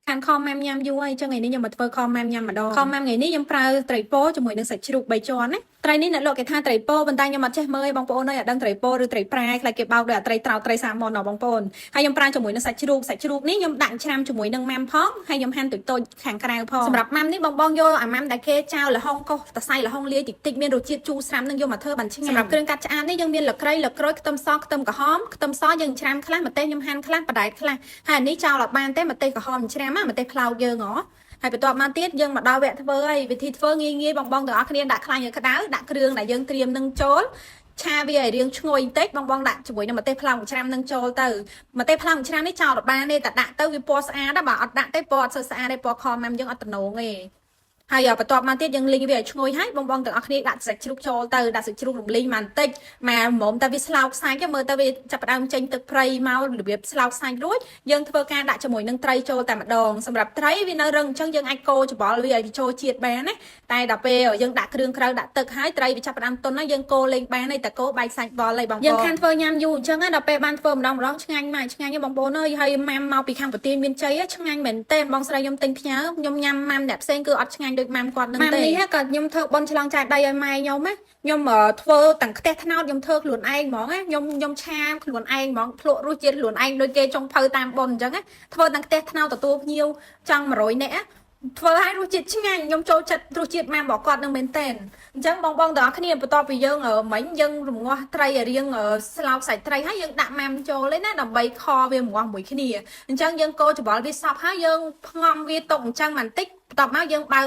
ខាងខំម៉ាំញ៉ាំយូរហើយចឹងថ្ងៃនេះខ្ញុំមកធ្វើខំម៉ាំញ៉ាំម្ដងខំម៉ាំថ្ងៃនេះខ្ញុំប្រើត្រីពោជាមួយនឹងសាច់ជ្រូក3ជាន់ណាត្រីនេះអ្នកលក់គេថាត្រីពោប៉ុន្តែខ្ញុំអត់ចេះមើលបងប្អូនអើយអត់ដឹងត្រីពោឬត្រីប្រាខ្លាចគេបោកដោយត្រីត្រោតត្រីសាម៉ុនណបងប្អូនហើយខ្ញុំប្រើជាមួយនឹងសាច់ជ្រូកនេះខ្ញុំដាក់ច្រាំជាមួយនឹងម៉ាំផងហើយខ្ញុំហាន់តូចៗខាងក្រៅផងសម្រាប់ម៉ាំនេះបងយកអាម៉ាំដែលគេចោលល្ហុងកោសតសៃល្ហុងលាយតិចៗមានរសជាតិជូរស្រាំនឹងយកមកធ្វើបានឆ្ងាញ់សម្រាប់គ្រឿងកាត់ឆ្អាបនេះយើងមានលក្រីលក្រូចខ្ទឹមសខ្ទឹមក្រហមខ្ទឹមសយើងច្រាំខ្លះម្ទេសខ្ញុំហាន់ខ្លះបដែកខ្លះហើយនេះចោលអត់បានទេម្ទេសក្រហមច្រាំម្ទេសផ្លោកយើងហ៎ហើយបន្ទាប់មកទៀតយើងមកដល់វគ្គធ្វើហើយវិធីធ្វើងាយៗបងទាំងអស់គ្នាដាក់ខ្លាញ់ឲ្យក្តៅដាក់គ្រឿងដែលយើងត្រៀមនឹងចូលឆាវាឲ្យរាងឈ្ងុយបន្តិចបងដាក់ជាមួយនឹងម្ទេសផ្លោកច្រាំនឹងចូលទៅម្ទេសផ្លោកច្រាំនេះចោលរបានទេតែដាក់ទៅវាពណ៌ស្អាតដែរបើអត់ដាក់ទេពណ៌អត់សូវស្អាតទេពណ៌ខមម៉ាំយើងអត់តំណងទេហើយបន្ទាប់មកទៀតយើងលីងវាឲ្យឈ្ងុយហើយបងទាំងអស់គ្នាដាក់សាច់ជ្រូកចូលទៅដាក់សាច់ជ្រូករំលីងបន្តិចមកមុំតែវាស្លោកសាច់មើលទៅវាចាប់ផ្ដើមចេញទឹកព្រៃមករបៀបស្លោកសាច់រួចយើងធ្វើការដាក់ជាមួយនឹងត្រីចូលតែម្ដងសម្រាប់ត្រីវានៅរឹងអញ្ចឹងយើងអាចកូរច្បល់វាឲ្យវាចូលជាតិបានណាតែដល់ពេលយើងដាក់គ្រឿងក្រៅដាក់ទឹកហើយត្រីវាចាប់ផ្ដើមទន់ហើយយើងកូរលេងបានហើយតែកូរបែកសាច់វល់ហើយបងយើងខានធ្វើញ៉ាំយូរអញ្ចឹងដល់ពេលបានធ្វើម្ដងឆ្ងាញ់មកឆ្ងាញ់បងប្អូនអើយហើយម៉ាំមកពីខាងប្រទេសមានជ័យឆ្ងាញ់មែនទេបងស្រីខ្ញុំទិញផ្ញើខ្ញុំញ៉ាំម៉ាំអ្នកផ្សេងគឺអត់ឆ្ងាញ់ដូចម៉ាំគាត់នឹងម៉ាំនេះក៏ខ្ញុំធ្វើបន់ឆ្លងចាយដៃឲ្យម៉ែខ្ញុំណាខ្ញុំធ្វើទាំងខ្ទះថ្នោតខ្ញុំធ្វើខ្លួនឯងហ្មងណាខ្ញុំឆាខ្លួនឯងហ្មងភ្លក់រសជាតិខ្លួនឯងដូចគេចុងភៅតាមបន់អញ្ចឹងណាធ្វើទាំងខ្ទះថ្នោតទទួលភ្ញៀវចង់100នាក់ធ្វើឲ្យរសជាតិឆ្ងាញ់ខ្ញុំចូលចិត្តរសជាតិម៉ាំរបស់គាត់នឹងមែនតើអញ្ចឹងបងទាំងអស់គ្នាបន្ទាប់ពីយើងមិញយើងរងាស់ត្រីឲ្យរៀងស្លោកសាច់ត្រីហើយយើងដាក់ម៉ាំចូលឯណាដើម្បីខវារងាស់មួយគ្នាអញ្ចឹងយើងកូរច្បល់វាសប់ហើយយើងផ្ងំវាទុកអញ្ចឹងបន្តិចបន្ទាប់មកយើងបើក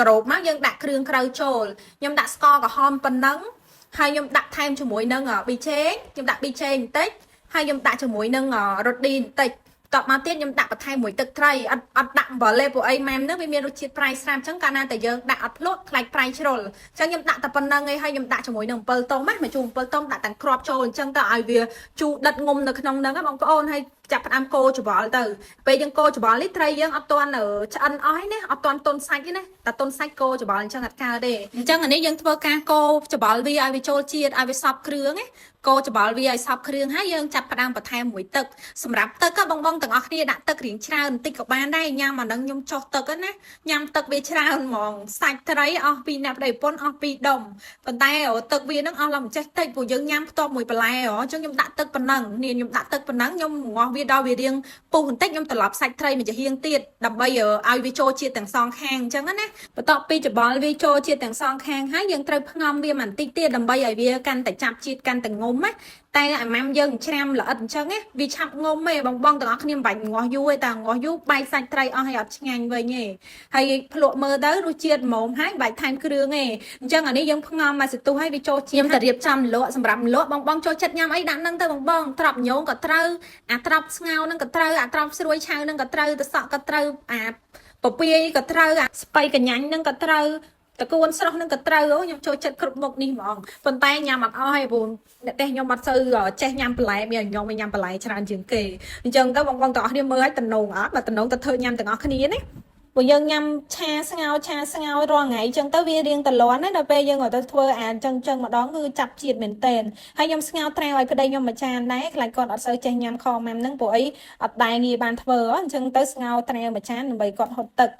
ក្របមកយើងដាក់គ្រឿងក្រៅចូលខ្ញុំដាក់ស្ករក្រហមប៉ុណ្ណឹងហើយខ្ញុំដាក់ថែមជាមួយនឹងប៊ីចេងខ្ញុំដាក់ប៊ីចេងបន្តិចហើយខ្ញុំដាក់ជាមួយនឹងរ៉ូឌីបន្តិចតបមកទៀតខ្ញុំដាក់បន្ថែមមួយទឹកត្រីអត់ដាក់អំបិលទេព្រោះអីម៉ែមហ្នឹងវាមានរសជាតិប្រៃស្រាំអញ្ចឹងកាលណាតែយើងដាក់អត់ភ្លក់ខ្លាចប្រៃជ្រុលអញ្ចឹងខ្ញុំដាក់តែប៉ុណ្្នឹងឯងហើយខ្ញុំដាក់ជាមួយនឹងអំពិលទុំណាមកជូរអំពិលទុំដាក់ទាំងគ្រាប់ចូលអញ្ចឹងទៅឲ្យវាជូរដិតងុំនៅក្នុងហ្នឹងបងប្អូនហើយចាប់ផ្ដើមកូរច្បល់ទៅពេលយើងកូរច្បល់នេះត្រីយើងអត់ទាន់ឆ្អិនអស់ទេណាអត់ទាន់ទុនសាច់ទេណាតែទុនសាច់កូរច្បល់អញ្ចឹងអត់កើតទេអញ្ចឹងអានេះយើងធ្វើការកូរច្បល់វាឲ្យវាចូលជាតិឲ្យវាសព្វគ្រឿងណាកូរច្បល់វាឲ្យសព្វគ្រឿងហើយយើងចាប់ផ្ដើមបន្ថែមមួយទឹកសម្រាប់ទឹកបងទាំងអស់គ្នាដាក់ទឹករៀងច្រើនបន្តិចក៏បានដែរញ៉ាំអាហ្នឹងខ្ញុំចុះទឹកណាញ៉ាំទឹកវាច្រើនហ្មងសាច់ត្រីអស់ពីអ្នកប្តីប្រពន្ធអស់ពីដុំប៉ុន្តែទឹកវាហ្នឹងអស់ឡំចេះតិចព្រោះយើងញ៉ាំផ្ទាប់មួយបន្លែអញ្ចឹងខ្ញុំដាក់ទឹកប៉ុណ្ណឹងនេះខ្ញុំដាក់ទឹកប៉ុណ្ណឹងខ្ញុំងាស់វាដល់វារៀងពុះបន្តិចខ្ញុំត្រឡប់សាច់ត្រីមួយចាហៀងទៀតដើម្បីឲ្យវាចូលជាតិទាំងសងខាងអញ្ចឹងណាបន្ទាប់ពីច្បល់វាចូលជាតិទាំងសងខាងហើយយើងត្រូវផ្ងំវាបន្តិចទៀតដើម្បីឲ្យវាកាន់តែចាប់ជាតិកាន់តែងុំណាតែអាម៉ាំយើងច្រាំល្អិតអញ្ចឹងណាវាឆាប់ងុំទេបងទាំងអស់គ្នាមិនបាច់ងាស់យូរទេតែងាស់យូរបែកសាច់ត្រីអស់ហើយអត់ឆ្ងាញ់វិញទេហើយភ្លក់មើលទៅរសជាតិហ្មងហើយបាច់ថែមគ្រឿងទេអញ្ចឹងអានេះយើងផ្ងំមកសន្ទុះហើយវាចូលជាតិខ្ញុំទៅរៀបចំលក់សម្រាប់លក់បងចូលចិត្តញ៉ាំអីដាក់នឹងទៅបងត្រប់ញងក៏ត្រូវអាត្រប់ស្ងោនឹងក៏ត្រូវអាត្រប់ស្រួយឆៅនឹងក៏ត្រូវទៅសក់ក៏ត្រូវអាពពាយក៏ត្រូវអាស្បៃកញ្ញាញ់នឹងក៏ត្រូវតកួនស្រស់នឹងក៏ត្រូវខ្ញុំចូលចិត្តគ្រប់មុខនេះហ្មងប៉ុន្តែញ៉ាំអត់អស់ទេព្រោះអ្នកទេសខ្ញុំអត់សូវចេះញ៉ាំបន្លែមានខ្ញុំញ៉ាំបន្លែច្រើនជាងគេអញ្ចឹងទៅបងទាំងអស់គ្នាមើលឲ្យតំណងអត់បើតំណងទៅធ្វើញ៉ាំទាំងអស់គ្នាណាព្រោះយើងញ៉ាំឆាស្ងោរាល់ថ្ងៃអញ្ចឹងទៅវារៀងតលាន់ណាដល់ពេលយើងទៅធ្វើអាអញ្ចឹងម្ដងគឺចាប់ជាតិមែនតែនហើយខ្ញុំស្ងោត្រាវឲ្យប្តីខ្ញុំមួយចានដែរខ្លាចគាត់អត់សូវចេះញ៉ាំខម៉ាំហ្នឹងព្រោះអីអត់ដែរងាយបានធ្វើអញ្ចឹងទៅស្ងោត្រាវមួយចានដើម្បីគាត់ហត់ទឹ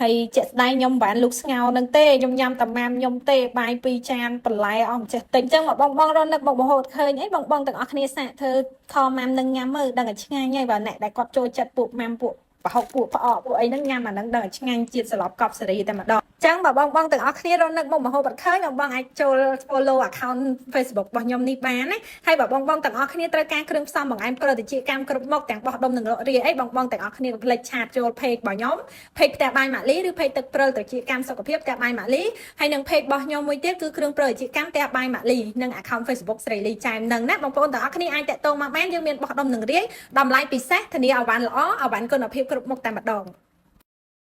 កហើយជាក់ស្ដែងខ្ញុំមិនបានលុកស្ងោនឹងទេខ្ញុំញ៉ាំតែម៉ាំខ្ញុំទេបាយ2ចានបន្លែអស់មិនចេះតិចអញ្ចឹងបងរត់នឹកបងហូតឃើញអីបងទាំងអស់គ្នាសាកធ្វើខម៉ាំនឹងញ៉ាំមើលដឹងតែឆ្ងាញ់ហើយបើអ្នកដែលគាត់ចូលចិត្តពួកម៉ាំពួកប្រហុកពួកផ្អកពួកអីហ្នឹងញ៉ាំអាហ្នឹងដឹងតែឆ្ងាញ់ជាតិសឡប់កប់សេរីតែម្ដងអញ្ចឹងបើបងទាំងអស់គ្នារត់នឹកមកហូបអត់ឃើញបងអាចចូល follow account Facebook របស់ខ្ញុំនេះបានណាហើយបើបងទាំងអស់គ្នាត្រូវការគ្រឿងផ្សំបង្អែមប្រតិជាកម្មគ្រប់មុខទាំងបោះដុំនិងរករាយអីបងទាំងអស់គ្នាកុំភ្លេចឆាតចូល page របស់ខ្ញុំ page ផ្ទះបាយម៉ាក់លីឬ page ទឹកព្រិលតិជាកម្មសុខភាពផ្ទះបាយម៉ាក់លីហើយនឹង page របស់ខ្ញុំមួយទៀតគឺគ្រឿងប្រតិជាកម្មផ្ទះបាយម៉ាក់លីនិង account Facebook ស្រីលីចែមនឹងណាបងប្អូនទាំងអស់គ្នាអាចតាក់ទងមកបានយើងមានបោះដុំនិងរាយតម្លៃពិសេសធានាឲ្យបានល្អឲ្យបានគុណភាពគ្រប់មុខតែម្ដង